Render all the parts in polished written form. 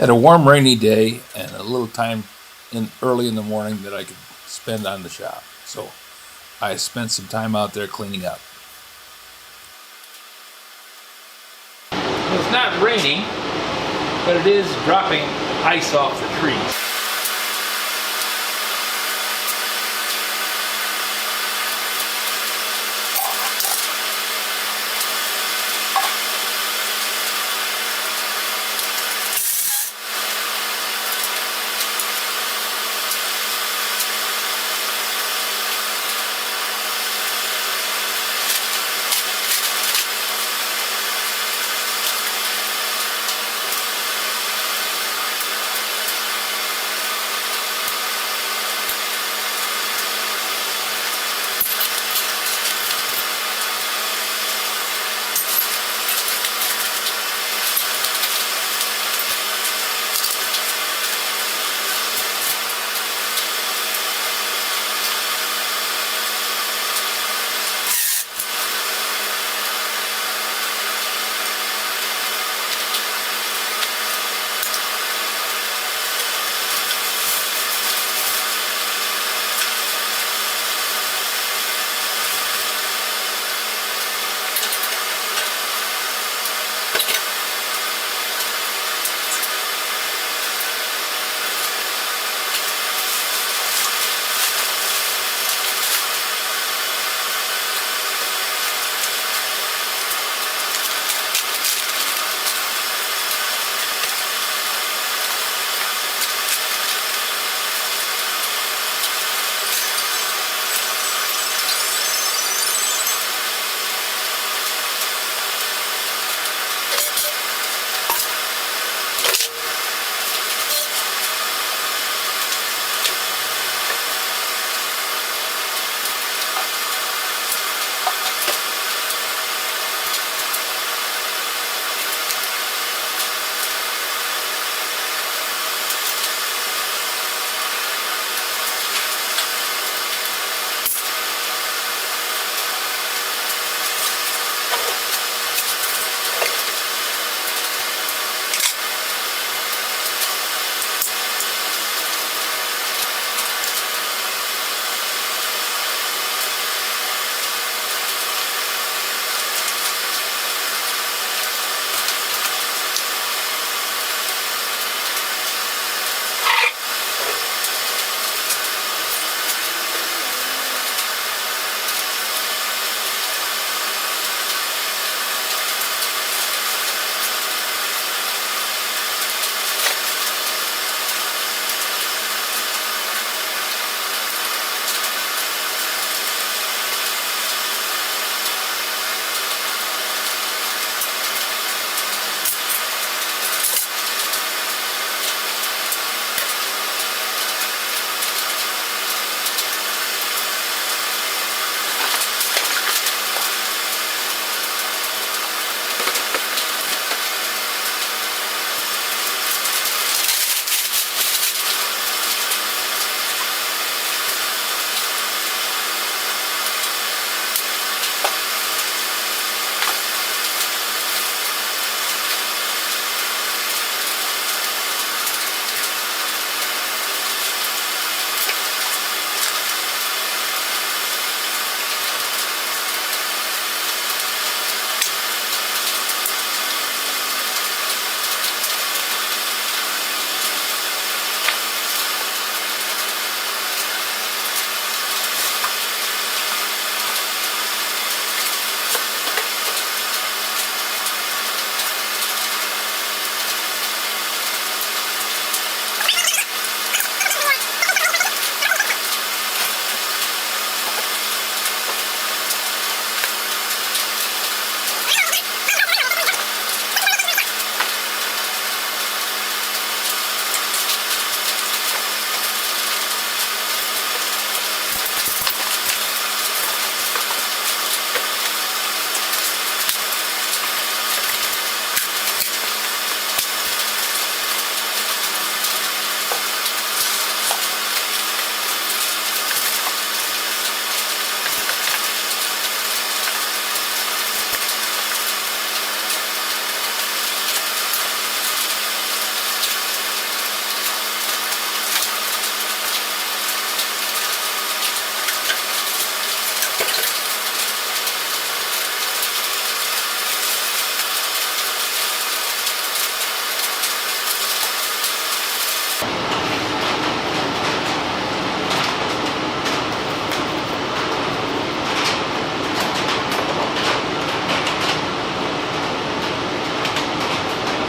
Had a warm, rainy day and a little time early in the morning that I could spend on the shop. So I spent some time out there cleaning up. It's not raining, but it is dropping ice off the trees.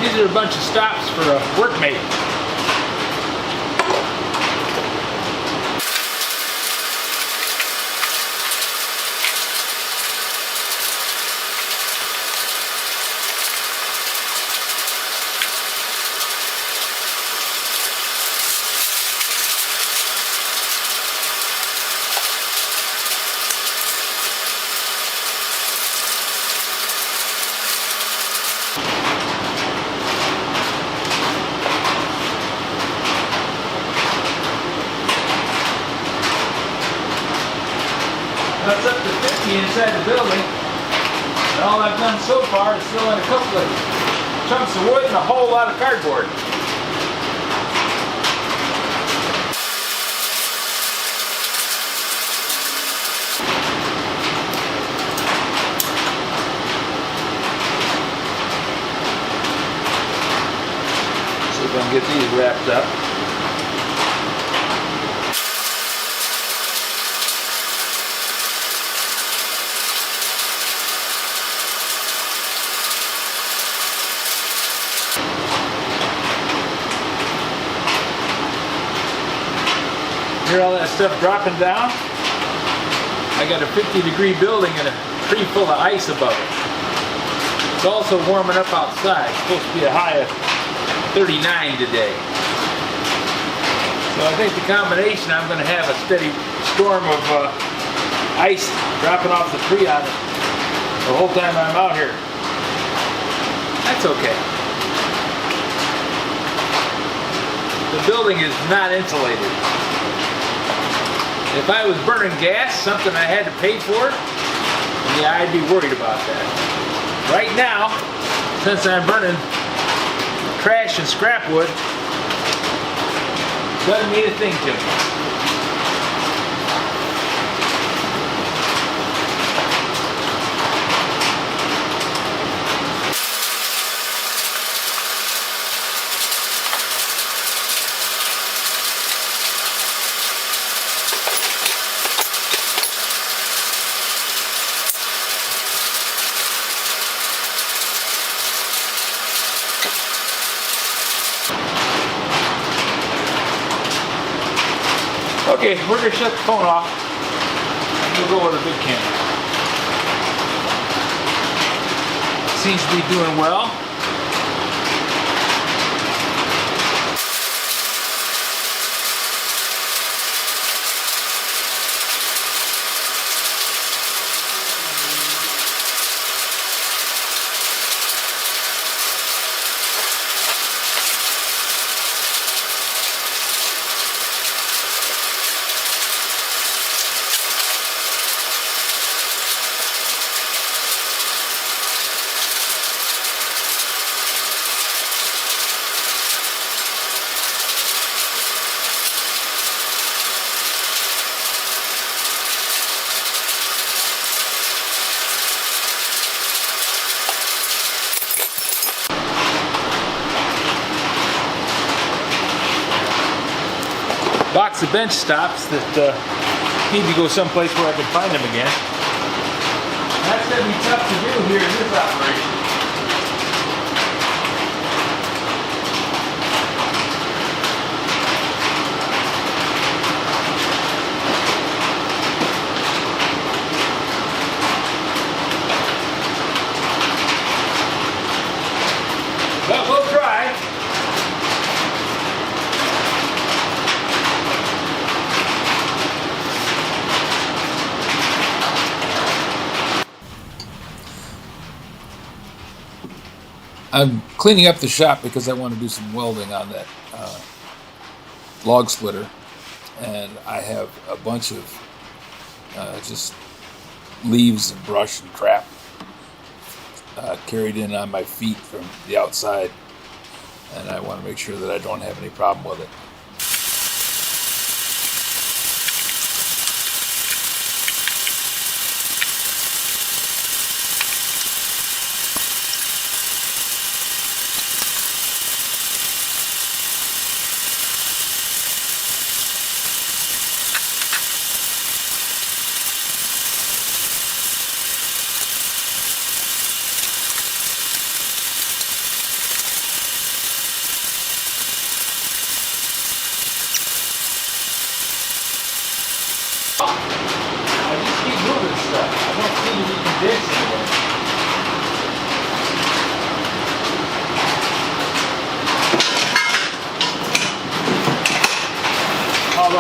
These are a bunch of stops for a workmate. That's up to 50 inside the building. And all I've done so far is throw in a couple of chunks of wood and a whole lot of cardboard. See if I can get these wrapped up. Hear all that stuff dropping down? I got a 50-degree building and a tree full of ice above it. It's also warming up outside. It's supposed to be a high of 39 today. So I think the combination, I'm going to have a steady storm of ice dropping off the tree on it the whole time I'm out here. That's okay. The building is not insulated. If I was burning gas, something I had to pay for, yeah, I'd be worried about that. Right now, since I'm burning trash and scrap wood, doesn't mean a thing to me. Okay, we're going to shut the phone off and we'll go with a big camera. Seems to be doing well. Box of bench stops that need to go someplace where I can find them again. That's going to be tough to do here in this operation. But we'll try. I'm cleaning up the shop because I want to do some welding on that log splitter, and I have a bunch of just leaves and brush and crap carried in on my feet from the outside, and I want to make sure that I don't have any problem with it.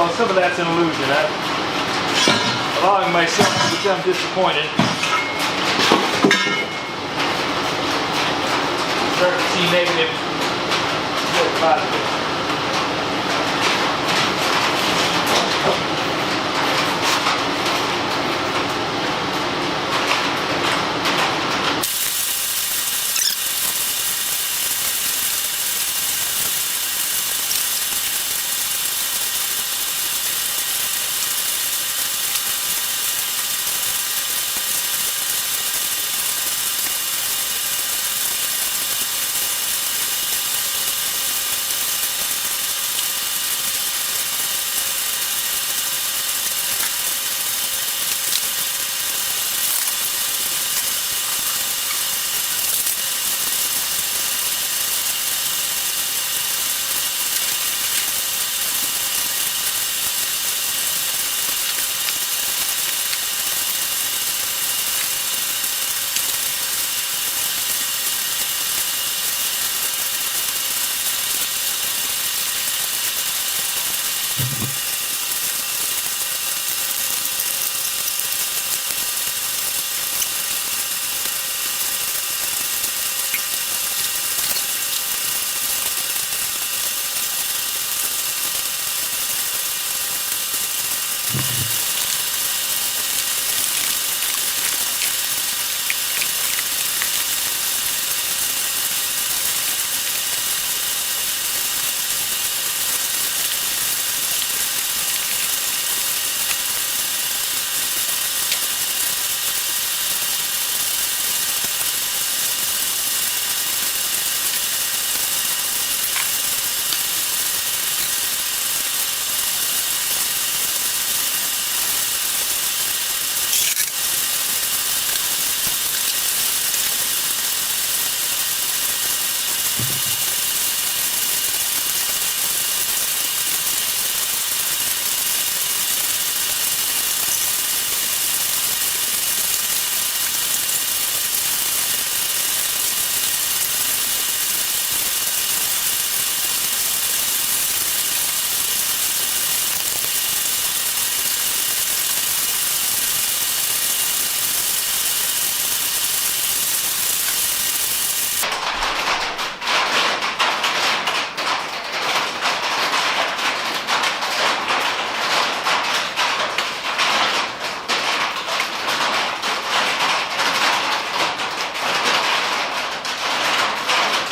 know, some of that's an illusion. I'm allowing myself to become disappointed. Start to see negative, positive.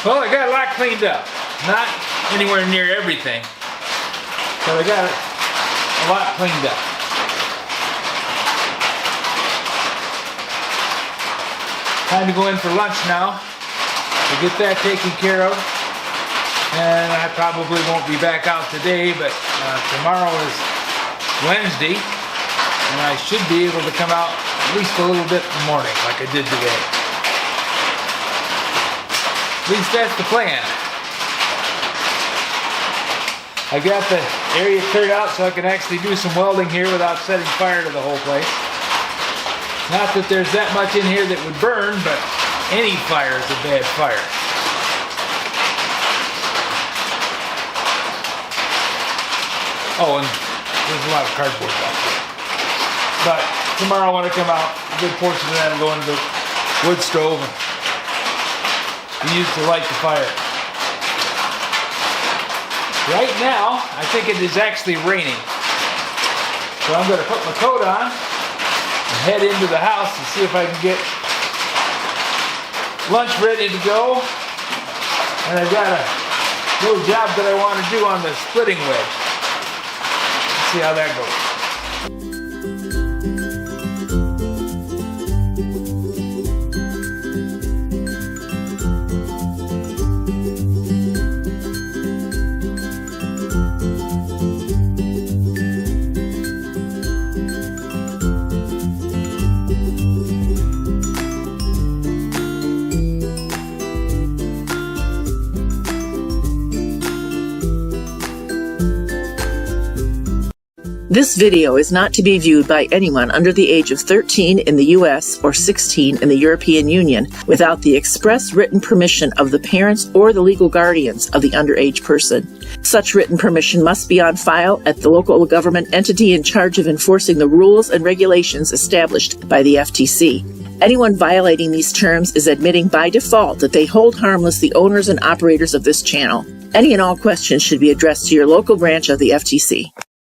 Well, I got a lot cleaned up. Not anywhere near everything, but I got a lot cleaned up. Time to go in for lunch now. To get that taken care of. And I probably won't be back out today, but tomorrow is Wednesday, and I should be able to come out at least a little bit in the morning like I did today. At least that's the plan. I got the area cleared out so I can actually do some welding here without setting fire to the whole place. Not that there's that much in here that would burn, but any fire is a bad fire. Oh, and there's a lot of cardboard back there. But tomorrow when I come out, a good portion of that will go into the wood stove and be used to light the fire. Right now, I think it is actually raining. So I'm going to put my coat on and head into the house and see if I can get lunch ready to go. And I've got a little job that I want to do on the splitting wedge. Let's see how that goes. This video is not to be viewed by anyone under the age of 13 in the U.S. or 16 in the European Union without the express written permission of the parents or the legal guardians of the underage person. Such written permission must be on file at the local government entity in charge of enforcing the rules and regulations established by the FTC. Anyone violating these terms is admitting by default that they hold harmless the owners and operators of this channel. Any and all questions should be addressed to your local branch of the FTC.